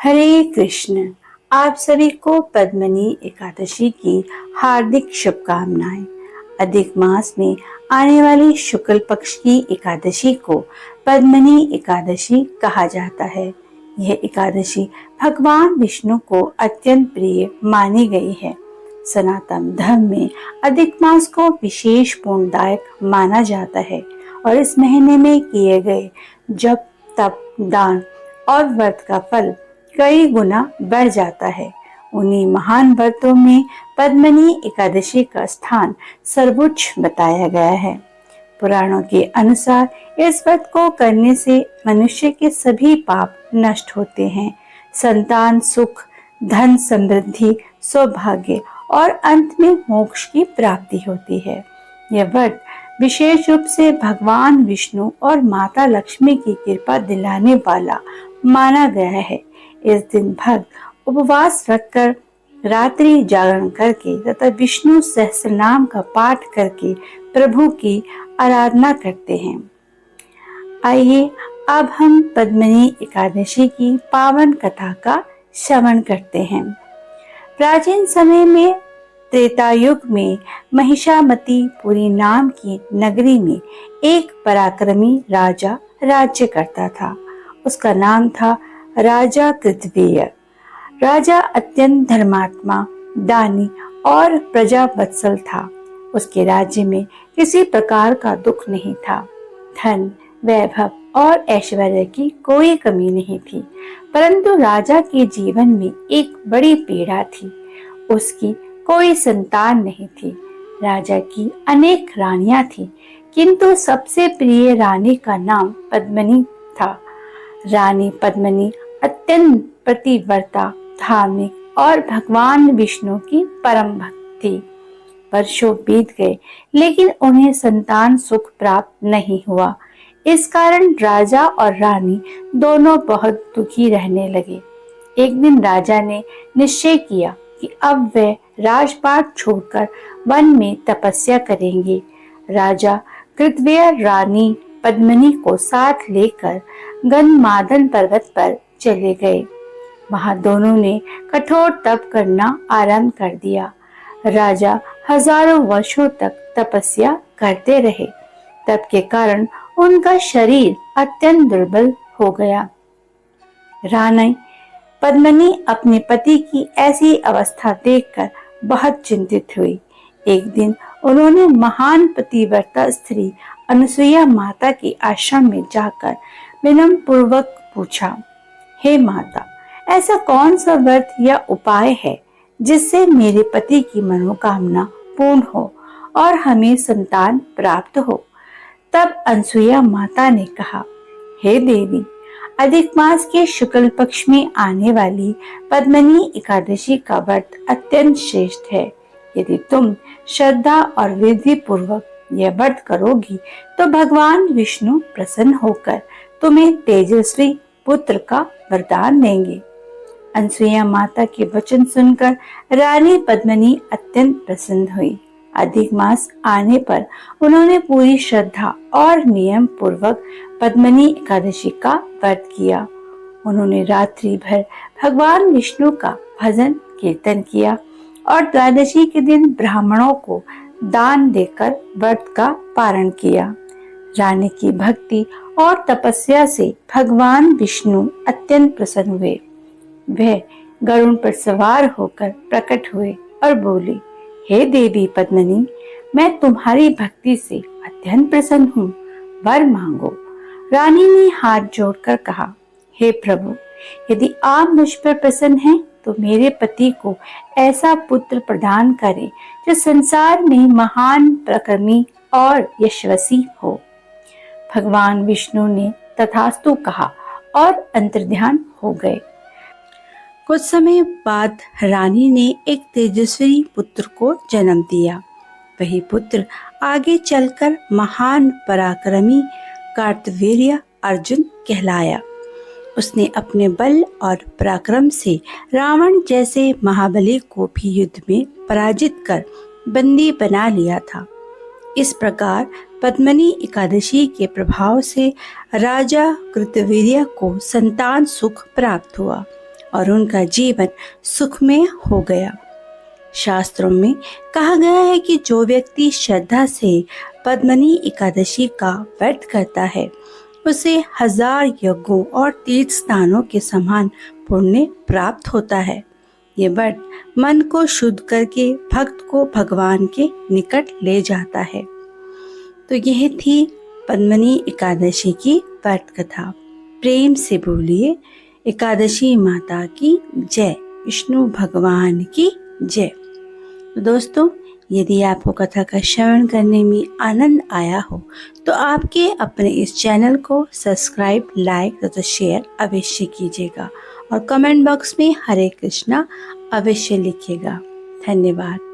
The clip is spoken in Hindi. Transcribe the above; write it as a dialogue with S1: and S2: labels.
S1: हरे कृष्ण। आप सभी को पद्मनी एकादशी की हार्दिक शुभकामनाएं। अधिक मास में आने वाली शुक्ल पक्ष की एकादशी को पद्मनी एकादशी कहा जाता है। यह एकादशी भगवान विष्णु को अत्यंत प्रिय मानी गई है। सनातन धर्म में अधिक मास को विशेष पुण्यदायक माना जाता है और इस महीने में किए गए जप, तप, दान और व्रत का फल कई गुना बढ़ जाता है। उन्हीं महान व्रतों में पद्मनी एकादशी का स्थान सर्वोच्च बताया गया है। पुराणों के अनुसार इस व्रत को करने से मनुष्य के सभी पाप नष्ट होते हैं। संतान सुख, धन समृद्धि, सौभाग्य और अंत में मोक्ष की प्राप्ति होती है। यह व्रत विशेष रूप से भगवान विष्णु और माता लक्ष्मी की कृपा दिलाने वाला माना गया है। इस दिन भक्त उपवास रखकर, रात्रि जागरण करके तथा विष्णु सहस्रनाम का पाठ करके प्रभु की आराधना करते हैं। आइए अब हम पद्मनी एकादशी की पावन कथा का श्रवण करते हैं। प्राचीन समय में त्रेता युग में महिषामतीपुरी नाम की नगरी में एक पराक्रमी राजा राज्य करता था। उसका नाम था राजा कृतवेय। राजा अत्यंत धर्मात्मा, दानी और प्रजावत्सल था। उसके राज्य में किसी प्रकार का दुख नहीं था। धन, वैभव और ऐश्वर्य की कोई कमी नहीं थी, परंतु राजा के जीवन में एक बड़ी पीड़ा थी। उसकी कोई संतान नहीं थी। राजा की अनेक रानियां थीं, किंतु सबसे प्रिय रानी का नाम पद्मनी था। रानी पद्मनी अत्यंत पतिव्रता, धार्मिक और भगवान विष्णु की परम भक्त थी। वर्षों बीत गए, लेकिन उन्हें संतान सुख प्राप्त नहीं हुआ। इस कारण राजा और रानी दोनों बहुत दुखी रहने लगे। एक दिन राजा ने निश्चय किया कि अब वे राजपाट छोड़कर वन में तपस्या करेंगे। राजा कृतवेय रानी पद्मनी को साथ लेकर गंधमादन पर्वत पर चले गए। वहां दोनों ने कठोर तप करना आरंभ कर दिया। राजा हजारों वर्षों तक तपस्या करते रहे। तप के कारण उनका शरीर अत्यंत दुर्बल हो गया। रानी पद्मनी अपने पति की ऐसी अवस्था देखकर बहुत चिंतित हुई। एक दिन उन्होंने महान पतिव्रता स्त्री अनुसुईया माता के आश्रम में जाकर विनम्र पूर्वक पूछा, हे माता, ऐसा कौन सा व्रत या उपाय है जिससे मेरे पति की मनोकामना पूर्ण हो और हमें संतान प्राप्त हो? तब अनुसुईया माता ने कहा, हे देवी, अधिक मास के शुक्ल पक्ष में आने वाली पद्मनी एकादशी का व्रत अत्यंत श्रेष्ठ है। यदि तुम श्रद्धा और विधि पूर्वक यह व्रत करोगी तो भगवान विष्णु प्रसन्न होकर तुम्हें तेजस्वी पुत्र का वरदान देंगे। अनुसुईया माता के वचन सुनकर रानी पद्मनी अत्यंत प्रसन्न हुई। अधिक मास आने पर उन्होंने पूरी श्रद्धा और नियम पूर्वक पद्मनी एकादशी का व्रत किया। उन्होंने रात्रि भर भगवान विष्णु का भजन कीर्तन किया और द्वादशी के दिन ब्राह्मणों को दान देकर व्रत का पारण किया। रानी की भक्ति और तपस्या से भगवान विष्णु अत्यंत प्रसन्न हुए। वह गरुड़ पर सवार होकर प्रकट हुए और बोले, हे देवी पद्मनी, मैं तुम्हारी भक्ति से अत्यंत प्रसन्न हूँ, वर मांगो। रानी ने हाथ जोड़कर कहा, हे प्रभु, यदि आप मुझ पर प्रसन्न हैं तो मेरे पति को ऐसा पुत्र प्रदान करें जो संसार में महान, पराक्रमी और यशस्वी हो। भगवान विष्णु ने तथास्तु कहा और अंतर्ध्यान हो गए। कुछ समय बाद रानी ने एक तेजस्वी पुत्र को जन्म दिया। वही पुत्र आगे चलकर महान पराक्रमी कार्तवीर्य अर्जुन कहलाया। उसने अपने बल और पराक्रम से रावण जैसे महाबली को भी युद्ध में पराजित कर बंदी बना लिया था। इस प्रकार पद्मनी एकादशी के प्रभाव से राजा कृतवीर्य को संतान सुख प्राप्त हुआ और उनका जीवन सुखमय हो गया। शास्त्रों में कहा गया है कि जो व्यक्ति श्रद्धा से पद्मनी एकादशी का व्रत करता है उसे 1000 यज्ञों और तीर्थ स्थानों के समान पुण्य प्राप्त होता है। ये व्रत मन को शुद्ध करके भक्त को भगवान के निकट ले जाता है। तो यह थी पद्मनी एकादशी की व्रत कथा। प्रेम से बोलिए एकादशी माता की जय, विष्णु भगवान की जय। तो दोस्तों, यदि आपको कथा का श्रवण करने में आनंद आया हो तो आपके अपने इस चैनल को सब्सक्राइब, लाइक तथा शेयर अवश्य कीजिएगा और कमेंट बॉक्स में हरे कृष्णा अवश्य लिखिएगा। धन्यवाद।